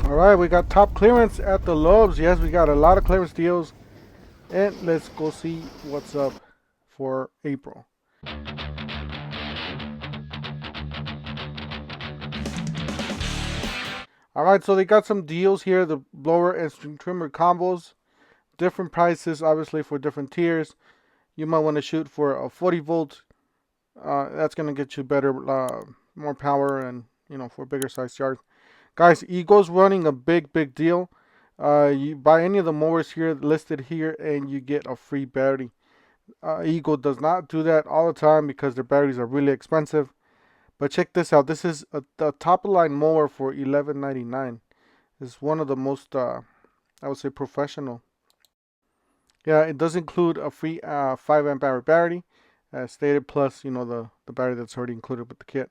Alright, we got top clearance at the Lowe's. Yes, we got a lot of clearance deals. And let's go see what's up for April. Alright, so they got some deals here. The blower and string trimmer combos. Different prices, obviously, for different tiers. You might want to shoot for a 40 volt. That's going to get you better, more power, and, for bigger size yards. Guys, Eagle's running a big deal. You buy any of the mowers here listed here and you get a free battery. Eagle does not do that all the time because their batteries are really expensive. But check this out. This is a top of line mower for $11.99. It's one of the most, I would say, professional. Yeah, it does include a free 5 amp hour battery, as stated, plus the battery that's already included with the kit.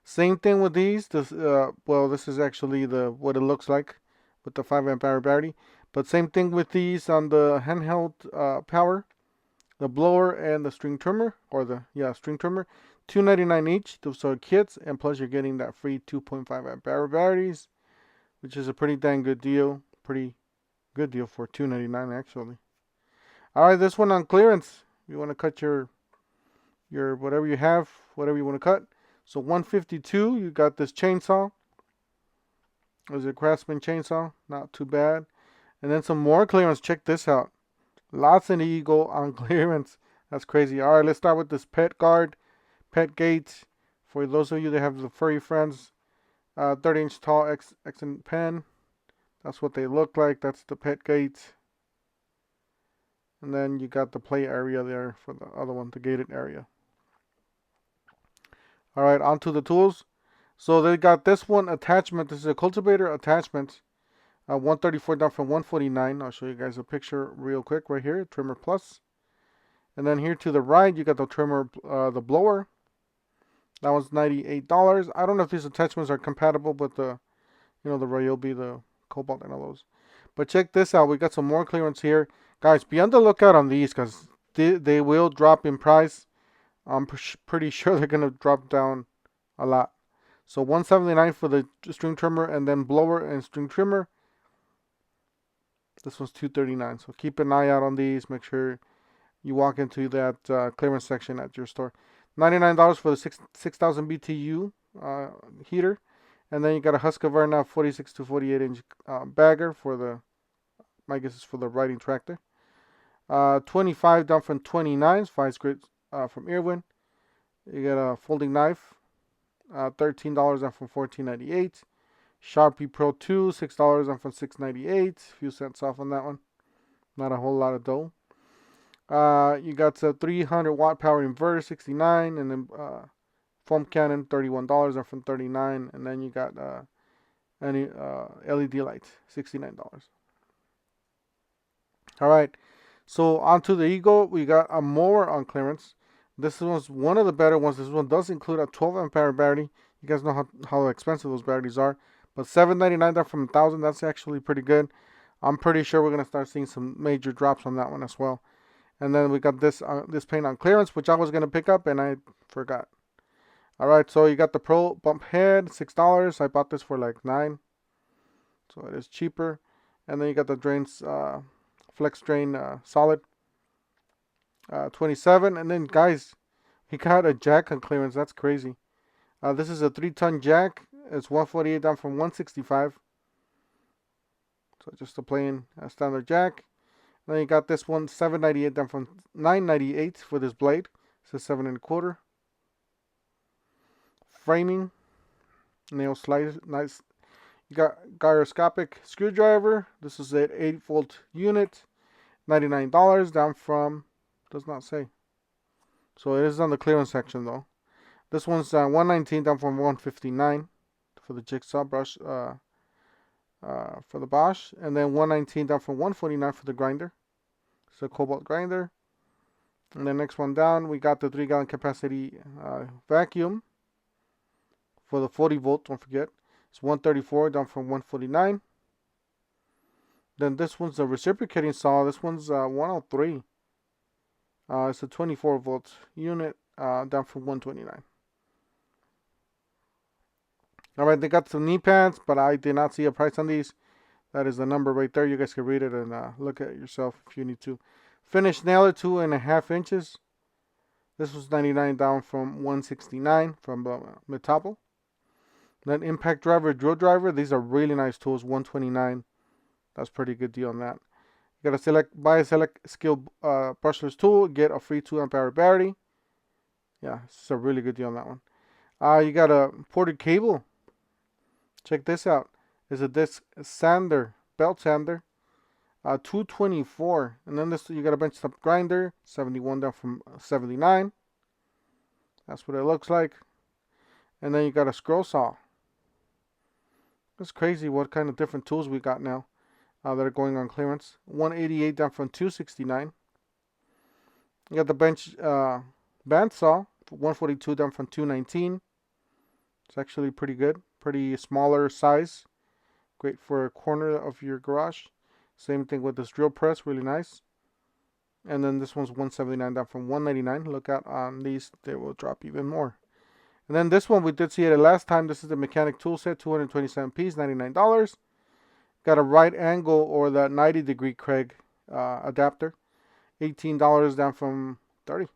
Same thing with these. This is actually what it looks like with the 5 amp hour battery. But same thing with these on the handheld power, the blower and the string trimmer, or string trimmer, $2.99 each. Those are kits, and plus you're getting that free 2.5 amp hour batteries, which is a pretty dang good deal. Pretty good deal for $2.99 actually. All right, this one on clearance. You want to cut your whatever you have, whatever you want to cut. So $152, you got this chainsaw. It's a Craftsman chainsaw, not too bad. And then some more clearance. Check this out. Lots of Eagle on clearance. That's crazy. All right, let's start with this pet guard, pet gate. For those of you that have the furry friends, 30-inch tall accent pen. That's what they look like. That's the pet gate. And then you got the play area there for the other one, the gated area. All right, onto the tools. So they got this one attachment. This is a cultivator attachment. 134 down from 149. I'll show you guys a picture real quick right here. Trimmer plus. And then here to the right, you got the trimmer, the blower. That was $98. I don't know if these attachments are compatible with the, the Ryobi, the Cobalt, and all those. But check this out. We got some more clearance here. Guys, be on the lookout on these because they will drop in price. I'm pretty sure they're going to drop down a lot. So $179 for the string trimmer, and then blower and string trimmer. This one's $239. So keep an eye out on these. Make sure you walk into that clearance section at your store. $99 for the 6,000 BTU heater. And then you got a Husqvarna 46 to 48 inch bagger for the, my guess is for the riding tractor. 25 down from 29. 5 scripts from Irwin. You get a folding knife. $13 down from $14.98. Sharpie Pro 2, $6 down from $6.98. A few cents off on that one. Not a whole lot of dough. You got a 300 watt power inverter, $69, and then foam cannon, $31 down from $39, and then you got any LED lights, $69. All right, so onto the Eagle. We got a mower on clearance. This was one of the better ones. This one does include a 12 amp hour battery. You guys know how expensive those batteries are. But $7.99 down from $1,000. That's actually pretty good. I'm pretty sure we're gonna start seeing some major drops on that one as well. And then we got this paint on clearance, which I was gonna pick up and I forgot. All right, so you got the Pro bump head, $6. I bought this for like $9, so it is cheaper. And then you got the drains, flex drain solid, $27. And then guys, he got a jack on clearance. That's crazy. This is a 3-ton jack. It's $148 down from $165. So just a plain standard jack. And then you got this one, $7.98 down from $9.98 for this blade. It's a 7.25. Framing, nail slice, nice. You got gyroscopic screwdriver. This is an 8-volt unit, $99 down from, does not say. So it is on the clearance section though. This one's $119 down from $159 for the jigsaw brush, for the Bosch, and then $119 down from $149 for the grinder. It's a Cobalt grinder. And the next one down, we got the 3-gallon capacity vacuum for the 40 volt. Don't forget, it's $134 down from $149. Then this one's a reciprocating saw. This one's $103. It's a 24 volt unit, down from $129. Alright, they got some knee pads, but I did not see a price on these. That is the number right there. You guys can read it and look at it yourself if you need to. Finished nailer, 2.5 inches. This was $99 down from $169 from Metapel. Then impact driver, drill driver. These are really nice tools. $129. That's a pretty good deal on that. You gotta buy a select skill brushless tool, get a free 2 amp hour battery. Yeah, it's a really good deal on that one. You got a ported cable. Check this out. It's a disc sander, belt sander. 224. And then this, you got a bench top grinder, 71 down from 79. That's what it looks like. And then you got a scroll saw. It's crazy what kind of different tools we got now that are going on clearance. 188 down from 269. You got the bench bandsaw, 142 down from 219. It's actually pretty good. Pretty smaller size. Great for a corner of your garage. Same thing with this drill press, really nice. And then this one's 179 down from 199. Look out on these, they will drop even more. And then this one, we did see it last time. This is the mechanic tool set, 227 pieces, $99. Got a right angle or the 90-degree Craig adapter, $18 down from $30.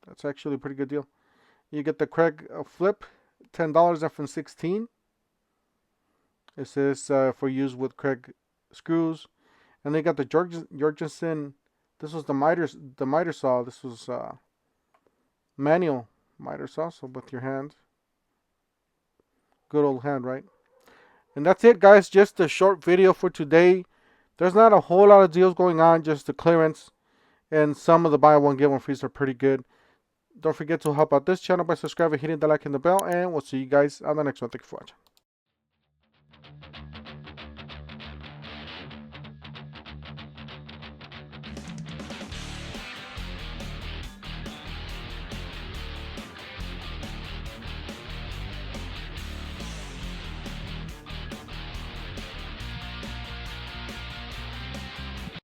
That's actually a pretty good deal. You get the Craig flip, $10 down from $16. This is for use with Craig screws. And they got the Jorgensen. This was the miter saw. This was manual miter saw, so with your hand. Good old hand, right? And that's it, guys. Just a short video for today. There's not a whole lot of deals going on, just the clearance. And some of the buy one, get one frees are pretty good. Don't forget to help out this channel by subscribing, hitting the like and the bell. And we'll see you guys on the next one. Thank you for watching.